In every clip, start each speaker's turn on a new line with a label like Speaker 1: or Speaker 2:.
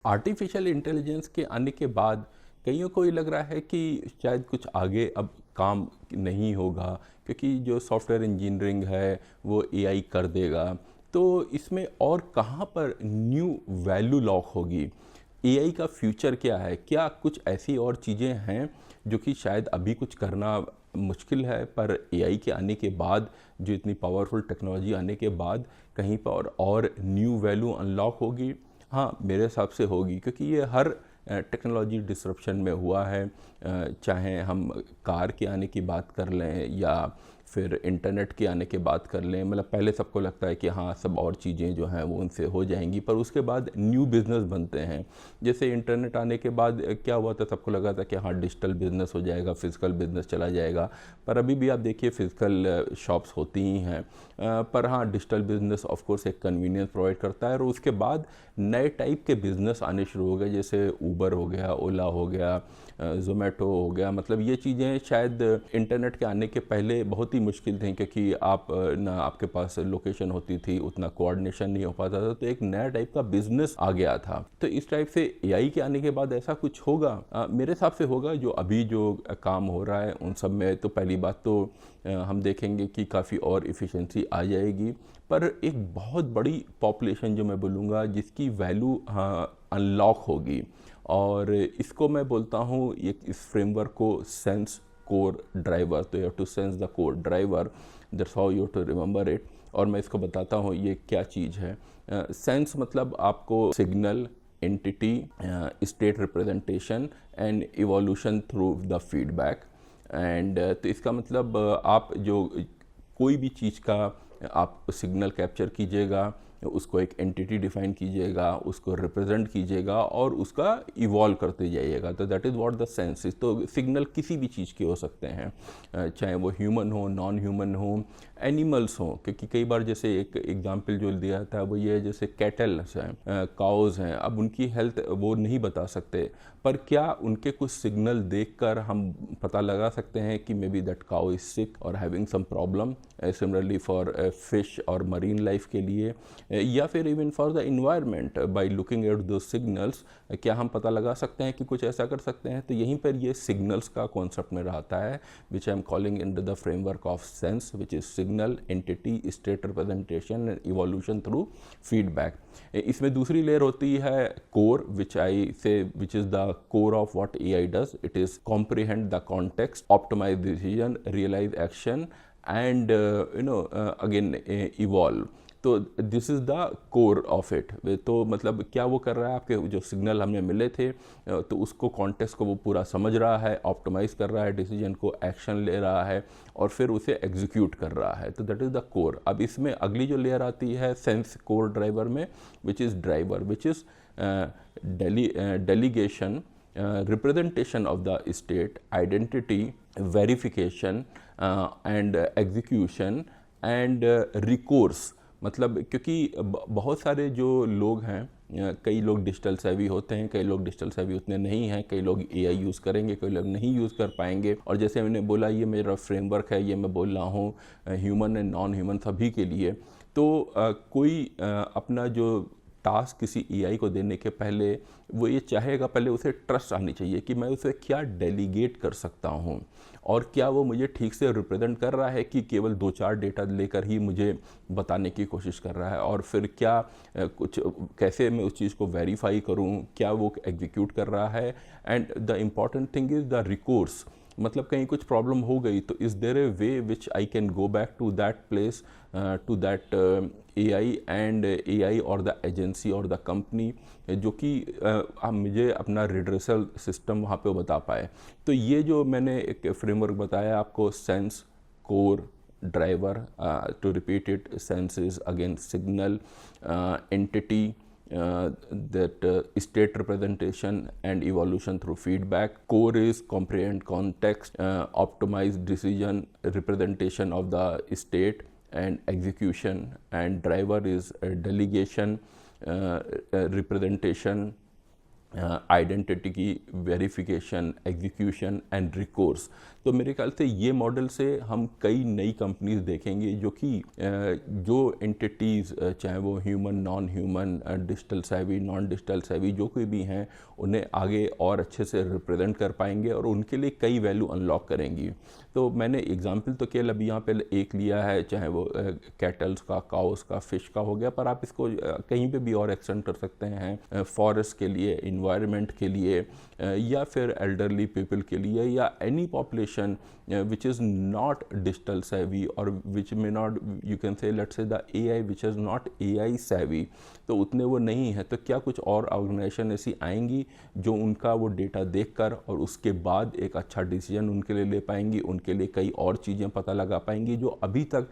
Speaker 1: Artificial intelligence के आने के बाद कईयों को ये लग रहा है कि शायद कुछ आगे अब काम नहीं होगा, क्योंकि जो सॉफ्टवेयर इंजीनियरिंग है वो एआई कर देगा। तो इसमें और कहाँ पर न्यू वैल्यू लॉक होगी? एआई का फ्यूचर क्या है? क्या कुछ ऐसी और चीज़ें हैं जो कि शायद अभी कुछ करना मुश्किल है, पर एआई के आने के बाद, जो इतनी पावरफुल टेक्नोलॉजी आने के बाद कहीं पर और न्यू वैल्यू अनलॉक होगी? हाँ, मेरे हिसाब से होगी, क्योंकि ये हर टेक्नोलॉजी डिसरप्शन में हुआ है। चाहे हम कार के आने की बात कर लें या फिर इंटरनेट के आने की बात कर लें, मतलब पहले सबको लगता है कि हाँ, सब और चीज़ें जो हैं वो उनसे हो जाएंगी, पर उसके बाद न्यू बिज़नेस बनते हैं। जैसे इंटरनेट आने के बाद क्या हुआ था, सबको लगा था कि हाँ, डिजिटल बिज़नेस हो जाएगा, फिजिकल बिज़नेस चला जाएगा। पर अभी भी आप देखिए, फिजिकल शॉप्स होती ही हैं। पर हाँ, डिजिटल बिज़नेस ऑफ कोर्स एक कन्वीनियंस प्रोवाइड करता है, और उसके बाद नए टाइप के बिज़नेस आने शुरू हो गए, जैसे ऊबर हो गया, ओला हो गया, ज़ोमैटो हो गया। मतलब ये चीज़ें शायद इंटरनेट के आने के पहले बहुत ही मुश्किल थी, क्योंकि आप ना आपके पास लोकेशन होती थी, उतना कोऑर्डिनेशन नहीं हो पाता था, तो एक नया टाइप का बिजनेस आ गया था। तो इस टाइप से एआई के आने के बाद ऐसा कुछ होगा? मेरे हिसाब से होगा। जो अभी जो काम हो रहा है उन सब में तो पहली बात तो हम देखेंगे कि काफ़ी और इफ़िशेंसी आ जाएगी। पर एक बहुत बड़ी पॉपुलेशन, जो मैं बोलूँगा, जिसकी वैल्यू अनलॉक होगी, और इसको मैं बोलता हूँ, ये इस फ्रेमवर्क को सेंस कोर ड्राइवर। तो you have to sense the core driver, that's how you have to remember it. और मैं इसको बताता हूँ ये क्या चीज़ है। सेंस मतलब आपको signal, entity, state representation and evolution through the feedback. And तो इसका मतलब आप जो कोई भी चीज़ का आप सिग्नल कैप्चर कीजिएगा, उसको एक एंटिटी डिफाइन कीजिएगा, उसको रिप्रेजेंट कीजिएगा और उसका इवॉल्व करते जाइएगा। तो that is what the sense is. तो सिग्नल किसी भी चीज़ के हो सकते हैं, चाहे वो ह्यूमन हो, नॉन ह्यूमन हो, एनिमल्स हो। क्योंकि कई बार जैसे एक एग्जांपल जो दिया था वो ये है, जैसे कैटल्स हैं, काउज हैं, अब उनकी हेल्थ वो नहीं बता सकते, पर क्या उनके कुछ सिग्नल देखकर हम पता लगा सकते हैं कि maybe that cow is sick और having some problem. Similarly for fish और मरीन लाइफ के लिए, या फिर even for the environment, by looking at दो सिग्नल्स, क्या हम पता लगा सकते हैं कि कुछ ऐसा कर सकते हैं? तो यहीं पर ये सिग्नल्स का कॉन्सेप्ट में रहता है, which I am calling in the framework of sense, which is signal, entity, state representation and evolution through feedback. इसमें दूसरी लेयर होती है core, which I say which is the core of what AI does. It is comprehend the context, optimize decision, realize action, and again evolve. तो this is the core of it. तो मतलब क्या वो कर रहा है, आपके जो सिग्नल हमें मिले थे तो उसको कॉन्टेक्स्ट को वो पूरा समझ रहा है, ऑप्टिमाइज़ कर रहा है, डिसीजन को एक्शन ले रहा है और फिर उसे एग्जीक्यूट कर रहा है। तो दैट इज़ द कोर। अब इसमें अगली जो लेयर आती है सेंस कोर ड्राइवर में, which is driver, which is delegation, representation of the state, identity, verification, and execution and recourse। मतलब क्योंकि बहुत सारे जो लोग हैं, कई लोग डिजिटल सेवी होते हैं, कई लोग डिजिटल सेवी उतने नहीं हैं, कई लोग एआई यूज़ करेंगे, कई लोग नहीं यूज़ कर पाएंगे। और जैसे मैंने बोला, ये मेरा फ्रेमवर्क है, ये मैं बोल रहा हूँ ह्यूमन एंड नॉन ह्यूमन सभी के लिए। तो कोई अपना जो टास्क किसी एआई को देने के पहले वो ये चाहेगा, पहले उसे ट्रस्ट आनी चाहिए कि मैं उसे क्या डेलीगेट कर सकता हूँ, और क्या वो मुझे ठीक से रिप्रेजेंट कर रहा है कि केवल 2-4 डेटा लेकर ही मुझे बताने की कोशिश कर रहा है, और फिर क्या कुछ कैसे मैं उस चीज़ को वेरीफाई करूँ, क्या वो एग्जीक्यूट कर रहा है। And the important thing is the recourse. मतलब कहीं कुछ प्रॉब्लम हो गई तो is there a way which I can go back to that place, to that AI and AI और द एजेंसी और द कंपनी, जो कि मुझे अपना रिड्रेसल सिस्टम वहाँ पे बता पाए। तो ये जो मैंने एक फ्रेमवर्क बताया आपको, sense core driver, to repeat it, sense is again signal, entity, that state representation and evolution through feedback. Core is comprehend context, optimize decision, representation of the state and execution, and driver is delegation, representation, identity की verification, execution and recourse. तो मेरे ख्याल से ये model से हम कई नई कंपनीज देखेंगे जो कि जो एंटिटीज़, चाहे वो ह्यूमन, नॉन ह्यूमन, डिजिटल सेवी, नॉन डिजिटल सेवी, जो कोई भी हैं, उन्हें आगे और अच्छे से रिप्रेजेंट कर पाएंगे और उनके लिए कई वैल्यू अनलॉक करेंगी। तो मैंने एग्जांपल तो केवल अभी यहाँ पे एक लिया है, चाहे वो कैटल्स का, काउस का, फिश का हो गया, पर आप इसको कहीं पे भी और एक्सटेंड कर सकते हैं, फॉरेस्ट के लिए, इन्वायरमेंट के लिए, या फिर एल्डरली पीपल के लिए, या any population which is not digital savvy or which may not, you can say, let's say the AI which is not AI savvy, तो उतने वो नहीं है। तो क्या कुछ और ऑर्गेनाइजेशन ऐसी आएंगी जो उनका वो डेटा देखकर और उसके बाद एक अच्छा डिसीजन उनके लिए ले पाएंगी, उनके लिए कई और चीज़ें पता लगा पाएंगी जो अभी तक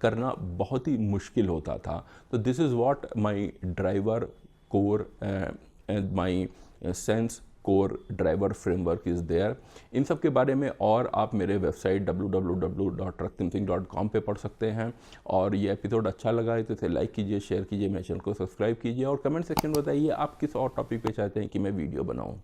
Speaker 1: करना बहुत ही मुश्किल होता था। तो this is what my driver core and my sense core driver framework is there. इन सब के बारे में और आप मेरे वेबसाइट www.raktimsingh.com पे पढ़ सकते हैं। और ये एपिसोड अच्छा लगा है तो इसे लाइक कीजिए, शेयर कीजिए, मेरे चैनल को सब्सक्राइब कीजिए और कमेंट सेक्शन में बताइए आप किस और टॉपिक पे चाहते हैं कि मैं वीडियो बनाऊं।